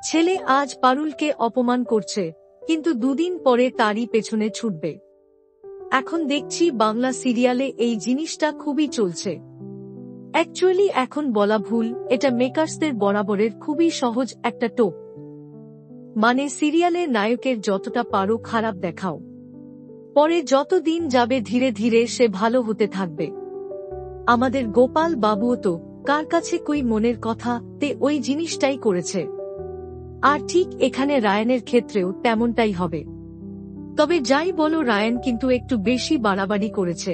ছেলে আজ পারুলকে অপমান করছে, কিন্তু দুদিন পরে তারই পেছনে ছুটবে। এখন দেখছি বাংলা সিরিয়ালে এই জিনিসটা খুবই চলছে। অ্যাকচুয়ালি এখন বলা ভুল, এটা মেকার্সদের বরাবরের খুবই সহজ একটা টোপ। মানে সিরিয়ালের নায়কের যতটা পারো খারাপ দেখাও, পরে যত দিন যাবে ধীরে ধীরে সে ভালো হতে থাকবে। আমাদের গোপাল বাবুও তো কার কাছে কই মনের কথা তে ওই জিনিসটাই করেছে। আর ঠিক এখানে রায়ানের ক্ষেত্রেও তেমনটাই হবে। তবে যাই বলো, রায়ান কিন্তু একটু বেশি বাড়াবাড়ি করেছে।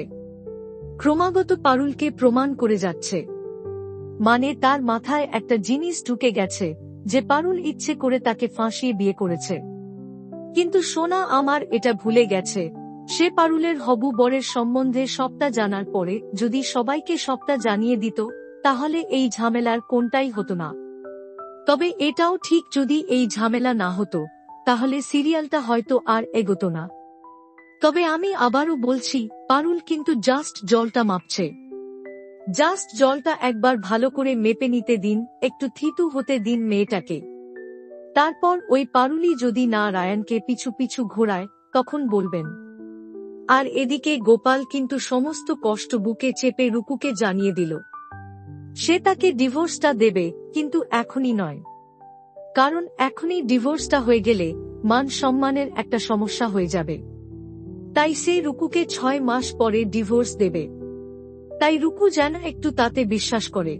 ক্রমাগত পারুলকে প্রমাণ করে যাচ্ছে। মানে তার মাথায় একটা জিনিস ঢুকে গেছে যে পারুল ইচ্ছে করে তাকে ফাঁসিয়ে বিয়ে করেছে। কিন্তু সোনা আমার এটা ভুলে গেছে, সে পারুলের হবু বরের সম্বন্ধে সবটা জানার পরে যদি সবাইকে সবটা জানিয়ে দিত, তাহলে এই ঝামেলার কোনটাই হতো না। তবে এটাও ঠিক, যদি এই ঝামেলা না হতো তাহলে সিরিয়ালটা হয়তো আর এগোতো না। তবে আমি আবারও বলছি, পারুল কিন্তু জাস্ট জলটা মাপছে। জাস্ট জলটা একবার ভালো করে মেপে নিতে দিন, একটু থিতু হতে দিন মেয়েটাকে। তারপর ওই পারুলই যদি না রায়ানকে পিছু পিছু ঘোরায়, তখন বলবেন। আর এদিকে গোপাল কিন্তু সমস্ত কষ্ট বুকে চেপে রুকুকে জানিয়ে দিল সে তাকে ডিভোর্সটা দেবে, কিন্তু এখনই নয়। কারণ এখনই ডিভোর্সটা হয়ে গেলে মান সম্মানের একটা সমস্যা হয়ে যাবে। তাই সে রুকুকে 6 মাস পরে ডিভোর্স দেবে। তাই রুকু যেন একটু তাতে বিশ্বাস করে।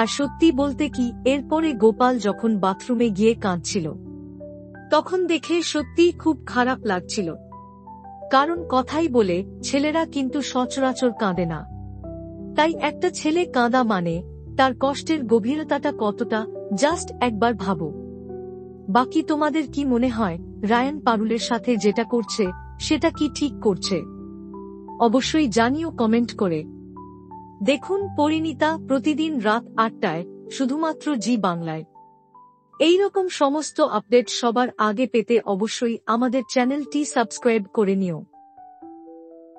আর সত্যি বলতে কি, এরপরে গোপাল যখন বাথরুমে গিয়ে কাঁদছিল, তখন দেখে সত্যিই খুব খারাপ লাগছিল। কারণ কথাই বলে, ছেলেরা কিন্তু সচরাচর কাঁদে না। তাই একটা ছেলে কাঁদা মানে তার কষ্টের গভীরতাটা কতটা, জাস্ট একবার ভাবো। বাকি তোমাদের কি মনে হয়, রায়ান পারুলের সাথে যেটা করছে সেটা কি ঠিক করছে? অবশ্যই জানিও কমেন্ট করে। দেখুন পরিণীতা প্রতিদিন রাত 8টায়, শুধুমাত্র জি বাংলায়। এইরকম সমস্ত আপডেট সবার আগে পেতে অবশ্যই আমাদের চ্যানেলটি সাবস্ক্রাইব করে নিও।